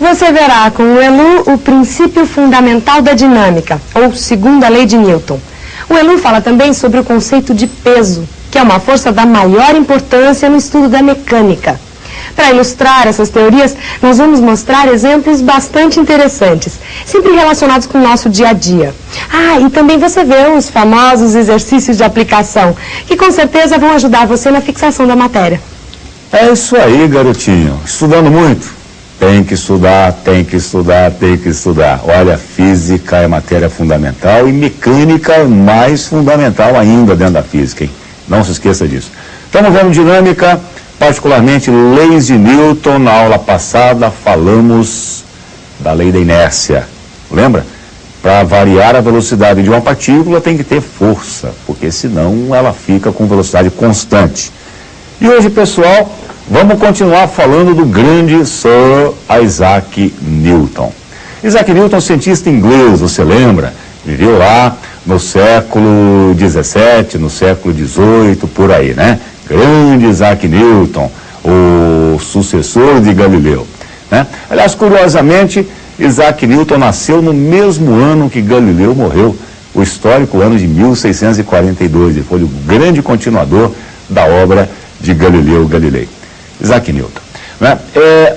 Você verá com o ELU o princípio fundamental da dinâmica, ou segunda lei de Newton. O ELU fala também sobre o conceito de peso, que é uma força da maior importância no estudo da mecânica. Para ilustrar essas teorias, nós vamos mostrar exemplos bastante interessantes, sempre relacionados com o nosso dia a dia. E também você vê os famosos exercícios de aplicação, que com certeza vão ajudar você na fixação da matéria. É isso aí, garotinho. Estudando muito? Tem que estudar, tem que estudar, tem que estudar. Olha, física é matéria fundamental e mecânica é mais fundamental ainda dentro da física, hein? Não se esqueça disso. Estamos vendo dinâmica, particularmente leis de Newton. Na aula passada falamos da lei da inércia. Lembra? Para variar a velocidade de uma partícula tem que ter força, porque senão ela fica com velocidade constante. E hoje, pessoal, vamos continuar falando do grande Sir Isaac Newton. Isaac Newton, cientista inglês, você lembra? Viveu lá no século XVII, no século XVIII, por aí, né? Grande Isaac Newton, o sucessor de Galileu, né? Aliás, curiosamente, Isaac Newton nasceu no mesmo ano que Galileu morreu, o histórico ano de 1642. Ele foi o grande continuador da obra de Galileu Galilei. Isaac Newton, né?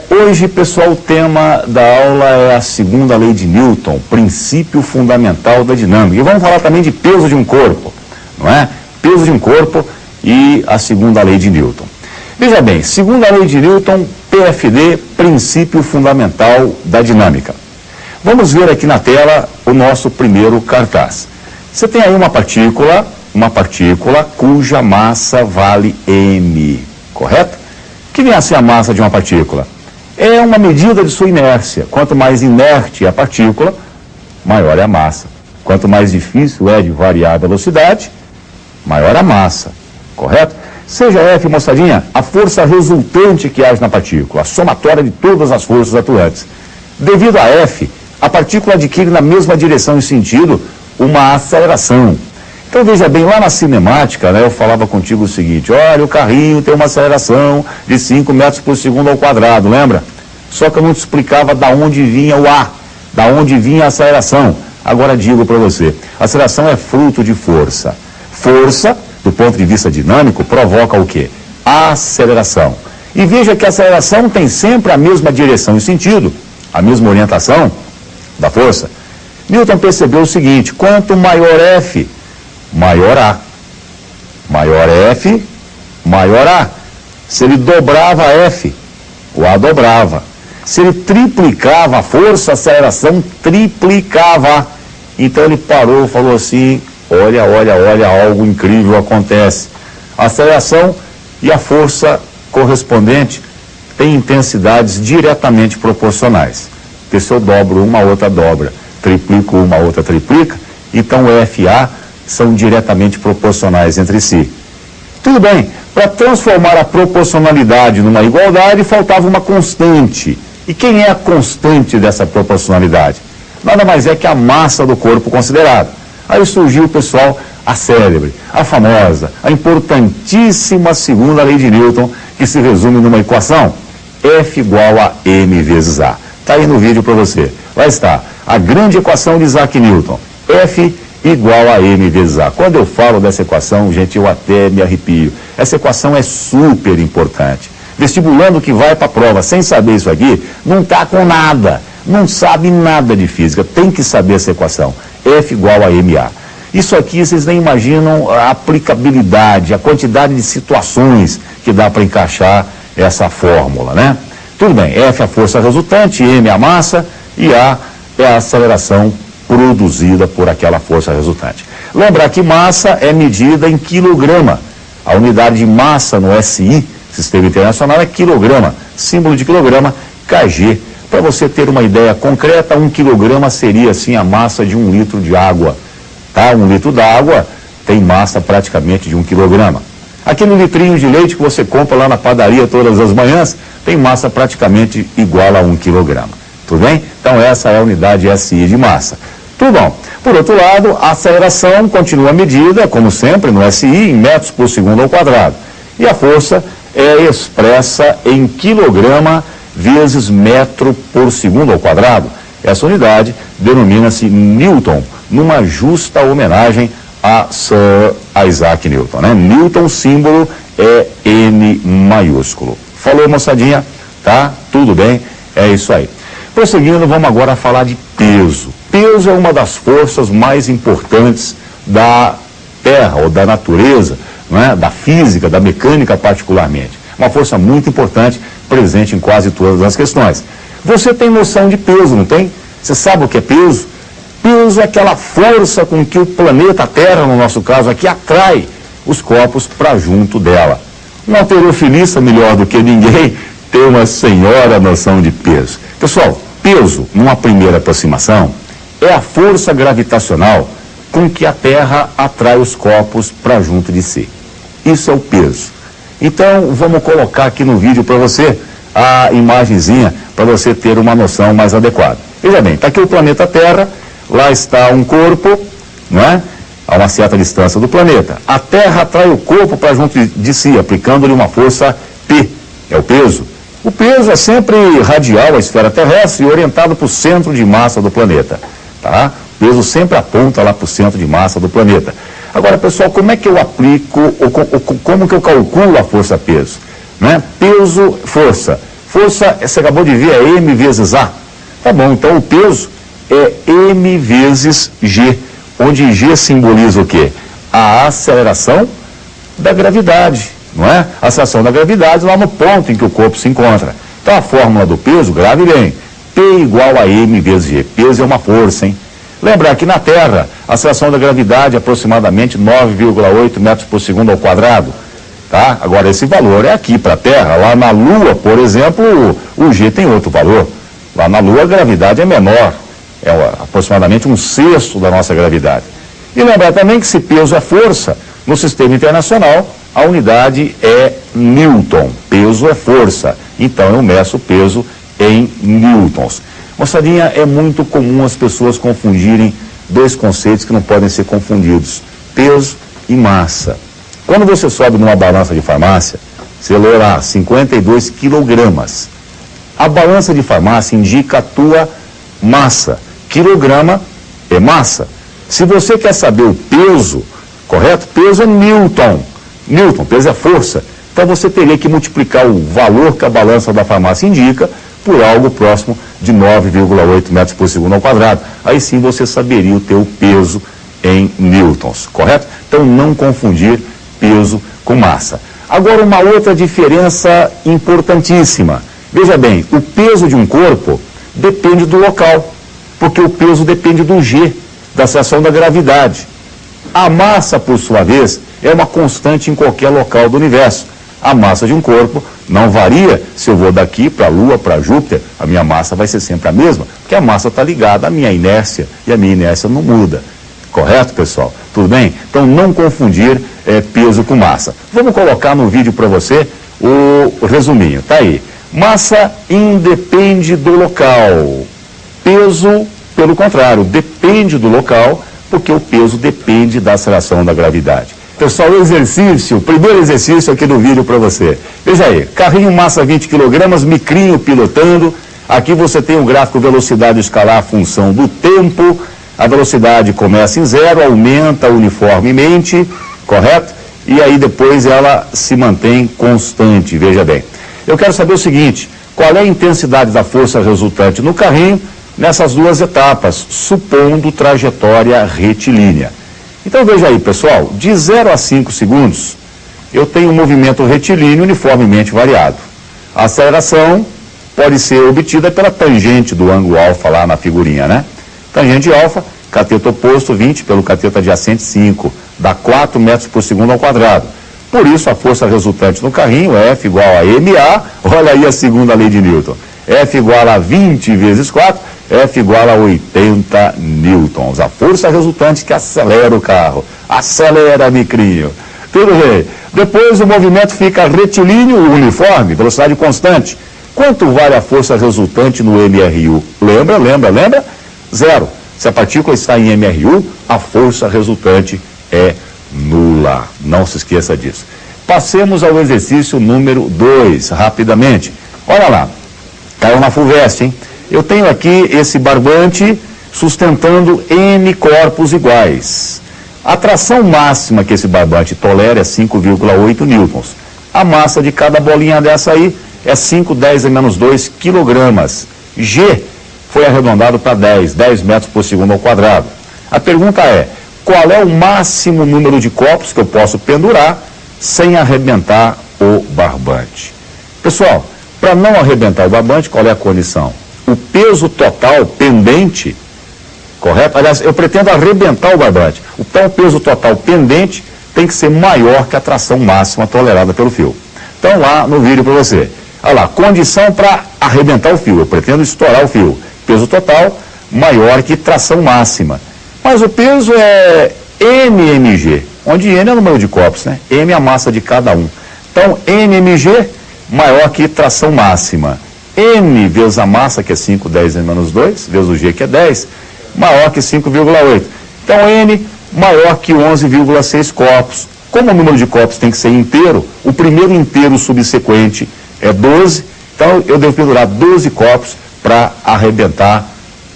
Hoje, pessoal, o tema da aula é a segunda lei de Newton, princípio fundamental da dinâmica. E vamos falar também de peso de um corpo, não é? Peso de um corpo e a segunda lei de Newton. Veja bem, segunda lei de Newton, PFD, princípio fundamental da dinâmica. Vamos ver aqui na tela o nosso primeiro cartaz. Você tem aí uma partícula cuja massa vale m, correto? O que vem a ser a massa de uma partícula? É uma medida de sua inércia. Quanto mais inerte é a partícula, maior é a massa. Quanto mais difícil é de variar a velocidade, maior a massa, correto? Seja F, moçadinha, a força resultante que age na partícula, a somatória de todas as forças atuantes. Devido a F, a partícula adquire na mesma direção e sentido uma aceleração. Então veja bem, lá na cinemática, né, eu falava contigo o seguinte: olha, o carrinho tem uma aceleração de 5 metros por segundo ao quadrado, lembra? Só que eu não te explicava da onde vinha o A, da onde vinha a aceleração. Agora digo para você, a aceleração é fruto de força. Força, do ponto de vista dinâmico, provoca o quê? A aceleração. E veja que a aceleração tem sempre a mesma direção e sentido, a mesma orientação da força. Newton percebeu o seguinte: quanto maior F, maior A. Maior F, maior A. Se ele dobrava F, o A dobrava. Se ele triplicava a força, a aceleração triplicava. Então ele parou e falou assim: olha, algo incrível acontece. A aceleração e a força correspondente têm intensidades diretamente proporcionais. Porque se eu dobro uma, outra dobra. Triplico uma, outra triplica. Então F e A são diretamente proporcionais entre si. Tudo bem, para transformar a proporcionalidade numa igualdade, faltava uma constante. E quem é a constante dessa proporcionalidade? Nada mais é que a massa do corpo considerado. Aí surgiu, pessoal, a célebre, a famosa, a importantíssima segunda lei de Newton, que se resume numa equação: F igual a m vezes A. Está aí no vídeo para você. Lá está, a grande equação de Isaac Newton, F igual a m vezes A. Quando eu falo dessa equação, gente, eu até me arrepio. Essa equação é super importante. Vestibulando que vai para a prova sem saber isso aqui, não está com nada, não sabe nada de física, tem que saber essa equação. F igual a ma. Isso aqui, vocês nem imaginam a aplicabilidade, a quantidade de situações que dá para encaixar essa fórmula, né? Tudo bem, F é a força resultante, m é a massa e A é a aceleração produzida por aquela força resultante. Lembrar que massa é medida em quilograma. A unidade de massa no SI, Sistema Internacional, é quilograma. Símbolo de quilograma, kg. Para você ter uma ideia concreta, 1 quilograma seria assim a massa de 1 litro de água. Tá? 1 litro d'água tem massa praticamente de 1 quilograma. Aquele litrinho de leite que você compra lá na padaria todas as manhãs, tem massa praticamente igual a 1 quilograma. Tudo bem? Então essa é a unidade SI de massa. Tudo bom. Por outro lado, a aceleração continua medida, como sempre, no SI, em metros por segundo ao quadrado. E a força é expressa em quilograma vezes metro por segundo ao quadrado. Essa unidade denomina-se Newton, numa justa homenagem a Sir Isaac Newton, né? Newton, símbolo é N maiúsculo. Falou, moçadinha? Tá? Tudo bem? É isso aí. Prosseguindo, vamos agora falar de peso. Peso é uma das forças mais importantes da Terra ou da natureza, não é? Da física, da mecânica particularmente. Uma força muito importante, presente em quase todas as questões. Você tem noção de peso, não tem? Você sabe o que é peso? Peso é aquela força com que o planeta Terra, no nosso caso aqui, atrai os corpos para junto dela. Um halterofilista melhor do que ninguém tem uma senhora noção de peso. Pessoal, peso, numa primeira aproximação, é a força gravitacional com que a Terra atrai os corpos para junto de si. Isso é o peso. Então, vamos colocar aqui no vídeo para você a imagenzinha para você ter uma noção mais adequada. Veja bem, está aqui o planeta Terra, lá está um corpo, não é? A uma certa distância do planeta. A Terra atrai o corpo para junto de si, aplicando-lhe uma força P, é o peso. O peso é sempre radial à esfera terrestre e orientado para o centro de massa do planeta, tá? O peso sempre aponta lá para o centro de massa do planeta. Agora, pessoal, como é que eu aplico, como que eu calculo a força peso? Né? Peso, força. Força, você acabou de ver, é M vezes A. Tá bom, então o peso é M vezes G, onde G simboliza o quê? A aceleração da gravidade, não é? A aceleração da gravidade lá no ponto em que o corpo se encontra. Então a fórmula do peso, grave bem, P igual a M vezes G. Peso é uma força, hein? Lembrar que na Terra, a aceleração da gravidade é aproximadamente 9,8 metros por segundo ao quadrado. Tá? Agora, esse valor é aqui para a Terra. Lá na Lua, por exemplo, o G tem outro valor. Lá na Lua, a gravidade é menor. É aproximadamente 1/6 da nossa gravidade. E lembrar também que se peso é força, no sistema internacional, a unidade é Newton. Peso é força. Então, eu meço o peso em newtons. Moçadinha, é muito comum as pessoas confundirem dois conceitos que não podem ser confundidos: peso e massa. Quando você sobe numa balança de farmácia, você lê lá 52 quilogramas. A balança de farmácia indica a tua massa. Quilograma é massa. Se você quer saber o peso, correto? Peso é newton. Newton, peso é força. Então você teria que multiplicar o valor que a balança da farmácia indica por algo próximo de 9,8 metros por segundo ao quadrado. Aí sim você saberia o teu peso em newtons, correto? Então não confundir peso com massa. Agora, uma outra diferença importantíssima. Veja bem, o peso de um corpo depende do local, porque o peso depende do G, da aceleração da gravidade. A massa, por sua vez, é uma constante em qualquer local do universo. A massa de um corpo não varia. Se eu vou daqui para a Lua, para Júpiter, a minha massa vai ser sempre a mesma, porque a massa está ligada à minha inércia, e a minha inércia não muda. Correto, pessoal? Tudo bem? Então, não confundir peso com massa. Vamos colocar no vídeo para você o resuminho. Tá aí. Massa independe do local. Peso, pelo contrário, depende do local, porque o peso depende da aceleração da gravidade. Pessoal, o primeiro exercício aqui do vídeo para você. Veja aí, carrinho massa 20 kg, micrinho pilotando. Aqui você tem o gráfico velocidade escalar, função do tempo. A velocidade começa em 0, aumenta uniformemente, correto? E aí depois ela se mantém constante, veja bem. Eu quero saber o seguinte: qual é a intensidade da força resultante no carrinho nessas duas etapas, supondo trajetória retilínea? Então veja aí, pessoal, de 0 a 5 segundos, eu tenho um movimento retilíneo uniformemente variado. A aceleração pode ser obtida pela tangente do ângulo alfa lá na figurinha, né? Tangente alfa, cateto oposto 20 pelo cateto adjacente 5, dá 4 metros por segundo ao quadrado. Por isso, a força resultante no carrinho, F igual a MA, olha aí a segunda lei de Newton. F igual a 20 vezes 4, F igual a 80 newtons. A força resultante que acelera o carro. Acelera, micrinho. Tudo bem. Depois o movimento fica retilíneo, uniforme, velocidade constante. Quanto vale a força resultante no MRU? Lembra? 0. Se a partícula está em MRU, a força resultante é nula. Não se esqueça disso. Passemos ao exercício número 2, rapidamente. Olha lá. Caiu na FUVEST, hein? Eu tenho aqui esse barbante sustentando N corpos iguais. A tração máxima que esse barbante tolera é 5,8 newtons. A massa de cada bolinha dessa aí é 5×10⁻²2 quilogramas. G foi arredondado para 10 metros por segundo ao quadrado. A pergunta é, qual é o máximo número de copos que eu posso pendurar sem arrebentar o barbante? Pessoal, para não arrebentar o barbante, qual é a condição? O peso total pendente, correto? Aliás, eu pretendo arrebentar o barbante. Então, o peso total pendente tem que ser maior que a tração máxima tolerada pelo fio. Então, lá no vídeo para você. Olha lá, condição para arrebentar o fio. Eu pretendo estourar o fio. Peso total maior que tração máxima. Mas o peso é NmG, onde N é o número de copos, né? M é a massa de cada um. Então, NmG maior que tração máxima. N vezes a massa, que é 5×10⁻², vezes o G, que é 10, maior que 5,8. Então, N maior que 11,6 copos. Como o número de copos tem que ser inteiro, o primeiro inteiro subsequente é 12, então eu devo pendurar 12 copos para arrebentar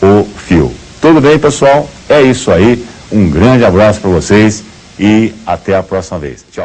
o fio. Tudo bem, pessoal? É isso aí. Um grande abraço para vocês e até a próxima vez. Tchau.